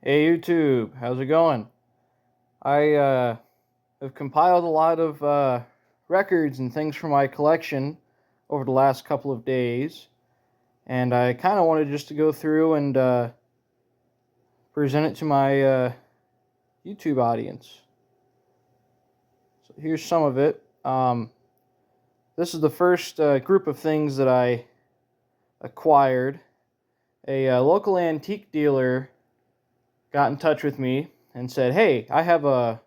Hey YouTube, how's it going? I have compiled a lot of records and things from my collection over the last couple of days, and I kind of wanted just to go through and present it to my YouTube audience. So here's some of it. This is the first group of things that I acquired. A local antique dealer got in touch with me and said, "Hey, I have a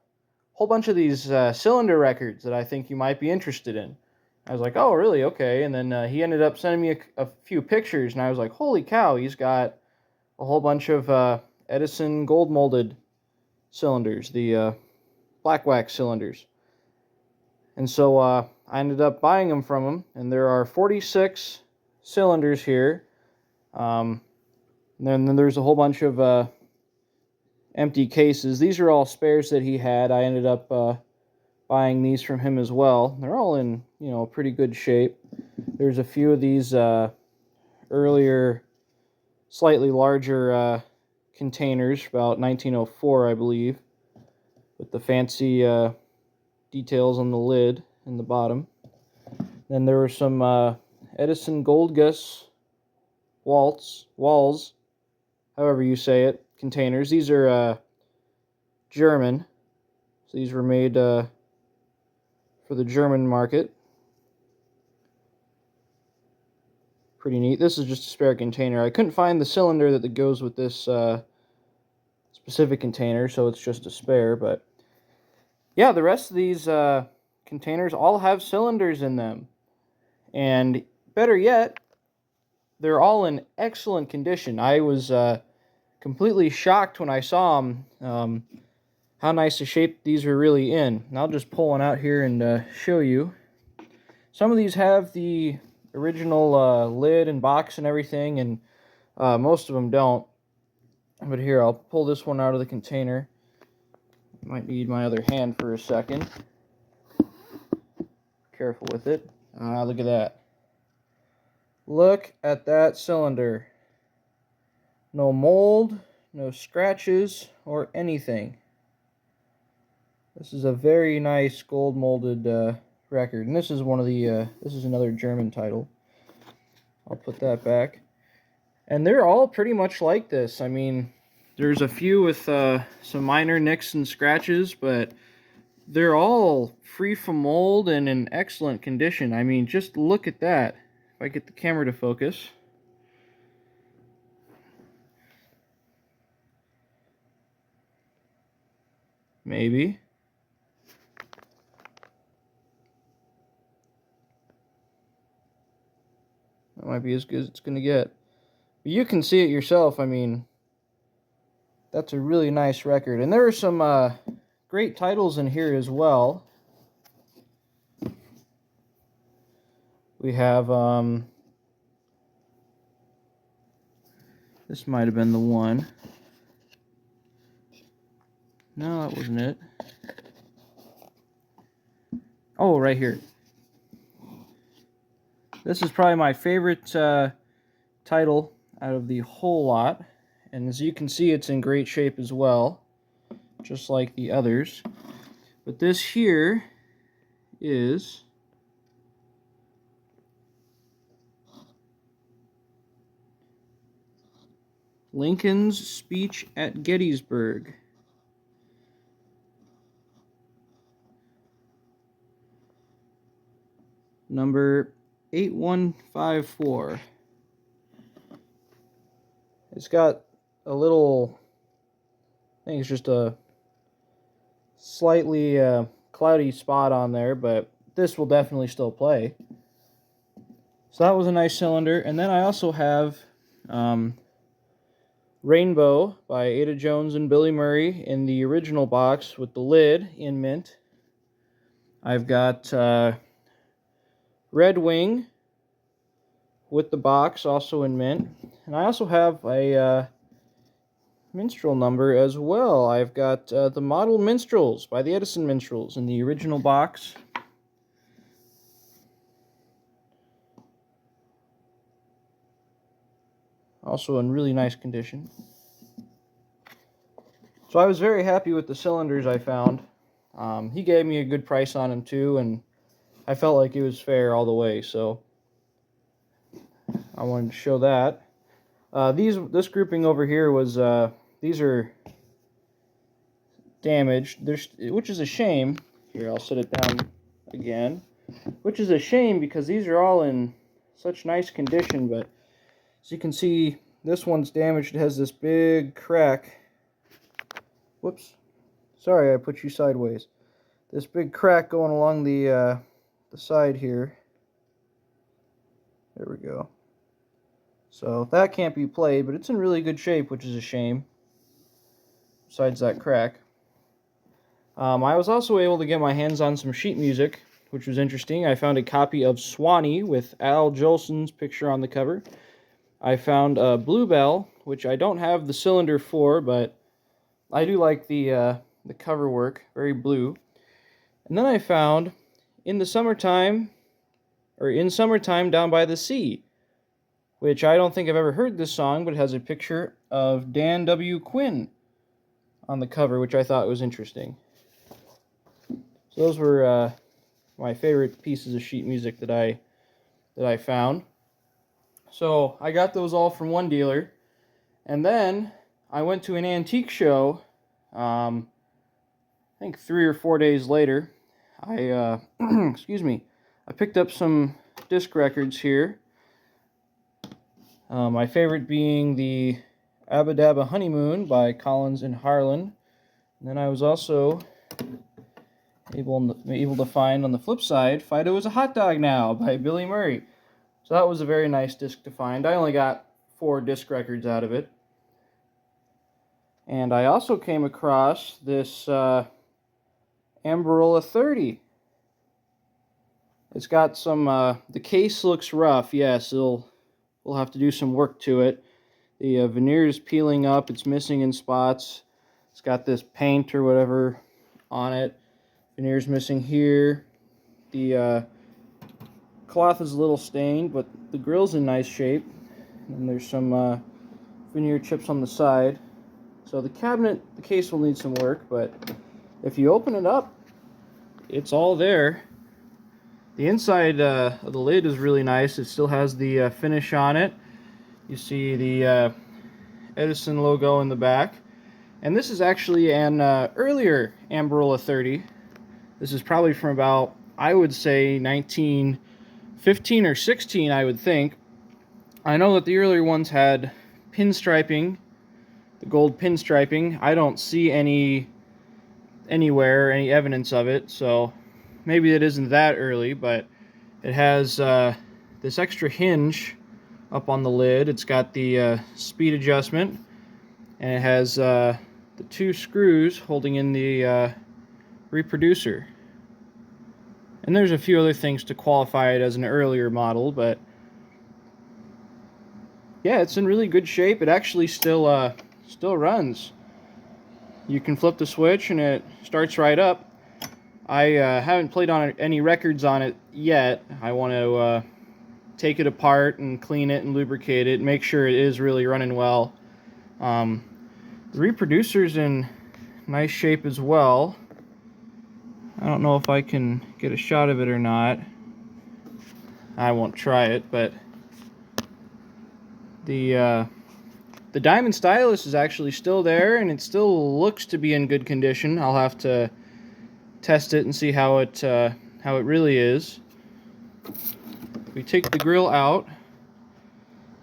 whole bunch of these cylinder records that I think you might be interested in." I was like, "Oh, really? Okay." And then he ended up sending me a few pictures, and I was like, "Holy cow! He's got a whole bunch of Edison gold molded cylinders, the black wax cylinders." And so I ended up buying them from him, and there are 46 cylinders here. And then there's a whole bunch of empty cases. These are all spares that he had. I ended up buying these from him as well. They're all in, pretty good shape. There's a few of these earlier, slightly larger containers, about 1904, I believe, with the fancy details on the lid and the bottom. Then there were some Edison Gold Gus walls, however you say it, containers. These are German. So these were made for the German market. Pretty neat. This is just a spare container. I couldn't find the cylinder that goes with this specific container, so it's just a spare. But yeah, the rest of these containers all have cylinders in them. And better yet, they're all in excellent condition. I was completely shocked when I saw them, how nice a shape these are really in. And I'll just pull one out here and show you. Some of these have the original lid and box and everything, and most of them don't. But here, I'll pull this one out of the container. Might need my other hand for a second. Careful with it. Look at that. Look at that cylinder. No mold, no scratches, or anything. This is a very nice gold molded record, and this is one of the this is another German title. I'll put that back. And they're all pretty much like this. I mean, there's a few with some minor nicks and scratches, but they're all free from mold and in excellent condition. I mean, just look at that. If I get the camera to focus. Maybe. That might be as good as it's going to get. But you can see it yourself. I mean, that's a really nice record. And there are some great titles in here as well. We have, this might have been the one. No, that wasn't it. Oh, right here. This is probably my favorite title out of the whole lot. And as you can see, it's in great shape as well, just like the others. But this here is Lincoln's speech at Gettysburg. Number 8154. It's got a little, I think it's just a slightly cloudy spot on there, but this will definitely still play. So that was a nice cylinder. And then I also have Rainbow by Ada Jones and Billy Murray in the original box with the lid in mint. I've got Red Wing with the box also in mint. And I also have a minstrel number as well. I've got the Model Minstrels by the Edison Minstrels in the original box. Also in really nice condition. So I was very happy with the cylinders I found. He gave me a good price on them too, and I felt like it was fair all the way, so I wanted to show that. This grouping over here was, these are damaged, which is a shame. Here, I'll set it down again. Which is a shame because these are all in such nice condition, but as you can see, this one's damaged. It has this big crack. Whoops. Sorry, I put you sideways. This big crack going along the side here. There we go. So that can't be played, but it's in really good shape, which is a shame. Besides that crack. I was also able to get my hands on some sheet music, which was interesting. I found a copy of Swanee with Al Jolson's picture on the cover. I found a Bluebell, which I don't have the cylinder for, but I do like the cover work, very blue. And then I found In Summertime Down by the Sea, which I don't think I've ever heard this song, but it has a picture of Dan W. Quinn on the cover, which I thought was interesting. So those were my favorite pieces of sheet music that I found. So I got those all from one dealer, and then I went to an antique show. I think 3 or 4 days later. I excuse me. I picked up some disc records here. My favorite being the Abba Dabba Honeymoon by Collins and Harlan. And then I was also able to find on the flip side, Fido Is a Hot Dog Now by Billy Murray. So that was a very nice disc to find. I only got 4 disc records out of it. And I also came across this Ambarola 30. It's got some, the case looks rough, yes, we'll have to do some work to it. The veneer is peeling up, it's missing in spots. It's got this paint or whatever on it. Veneer's missing here. The cloth is a little stained, but the grill's in nice shape. And there's some veneer chips on the side. So the case will need some work, but if you open it up, it's all there. The inside of the lid is really nice. It still has the finish on it. You see the Edison logo in the back. And this is actually an earlier Ambarola 30. This is probably from about, I would say, 1915 or 16, I would think. I know that the earlier ones had pinstriping, the gold pinstriping. I don't see any evidence of it, so maybe it isn't that early, but it has this extra hinge up on the lid. It's got the speed adjustment, and it has the 2 screws holding in the reproducer. And there's a few other things to qualify it as an earlier model, but yeah, it's in really good shape. It actually still runs. You can flip the switch and it starts right up. I haven't played on any records on it yet. I want to take it apart and clean it and lubricate it and make sure it is really running well. The reproducer's in nice shape as well. I don't know if I can get a shot of it or not. I won't try it, but the diamond stylus is actually still there, and it still looks to be in good condition. I'll have to test it and see how it really is. We take the grill out.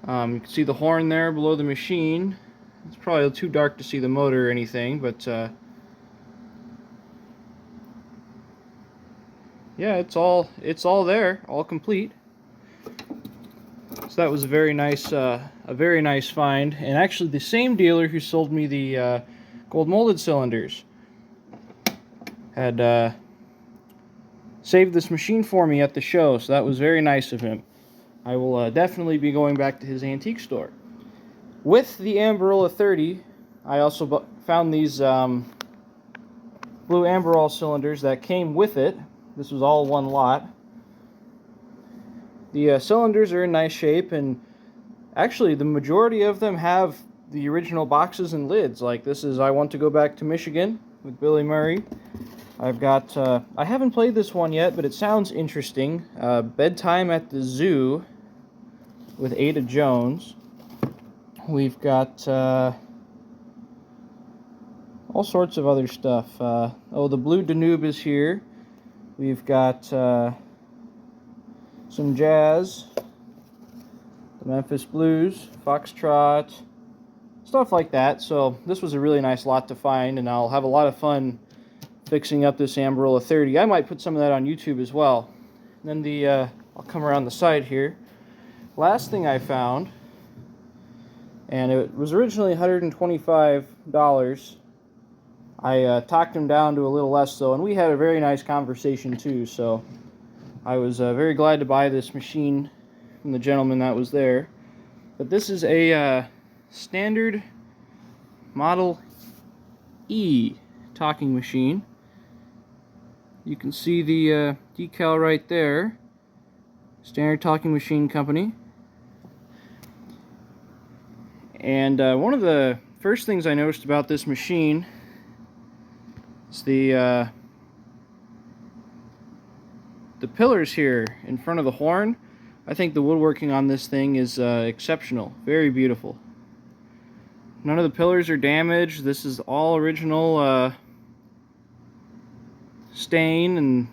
You can see the horn there below the machine. It's probably too dark to see the motor or anything, but yeah, it's all there, all complete. So that was a very nice find, and actually the same dealer who sold me the gold molded cylinders had saved this machine for me at the show, so that was very nice of him. I will definitely be going back to his antique store. With the Ambarola 30, I also found these blue Amberol cylinders that came with it. This was all one lot. The cylinders are in nice shape, and actually the majority of them have the original boxes and lids. Like this is I Want to Go Back to Michigan with Billy Murray. I've got, I haven't played this one yet, but it sounds interesting. Bedtime at the Zoo with Ada Jones. We've got all sorts of other stuff. Oh, the Blue Danube is here. We've got some jazz, the Memphis Blues, Foxtrot, stuff like that. So this was a really nice lot to find, and I'll have a lot of fun fixing up this Amarillo 30. I might put some of that on YouTube as well. And then I'll come around the side here. Last thing I found, and it was originally $125. I talked him down to a little less though, and we had a very nice conversation too, so I was very glad to buy this machine from the gentleman that was there. But this is a standard Model E talking machine. You can see the decal right there. Standard Talking Machine Company. And one of the first things I noticed about this machine is the pillars here in front of the horn. I think the woodworking on this thing is exceptional. Very beautiful. None of the pillars are damaged. This is all original stain, and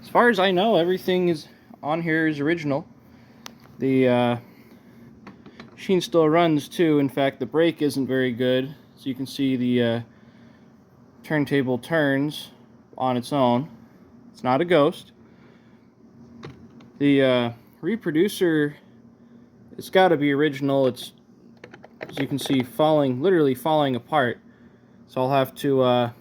as far as I know, everything is on here is original. The machine still runs too. In fact, the brake isn't very good, so you can see the turntable turns on its own. It's not a ghost. The reproducer, it's got to be original. It's, as you can see, literally falling apart. So I'll have to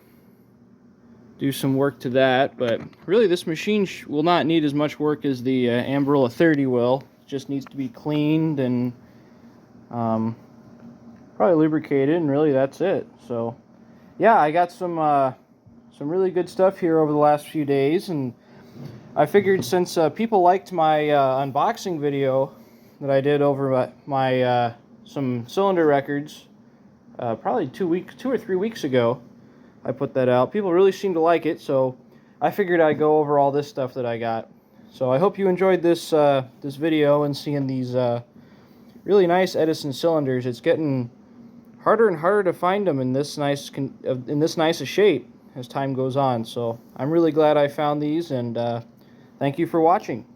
do some work to that. But really, this machine will not need as much work as the Amarillo 30 will. It just needs to be cleaned and probably lubricated, and really that's it. So yeah, I got some really good stuff here over the last few days, and I figured since people liked my unboxing video that I did over my some cylinder records, probably 2 or 3 weeks ago, I put that out. People really seem to like it, so I figured I'd go over all this stuff that I got. So I hope you enjoyed this this video and seeing these really nice Edison cylinders. It's getting harder and harder to find them in this nice a shape as time goes on. So I'm really glad I found these, and thank you for watching.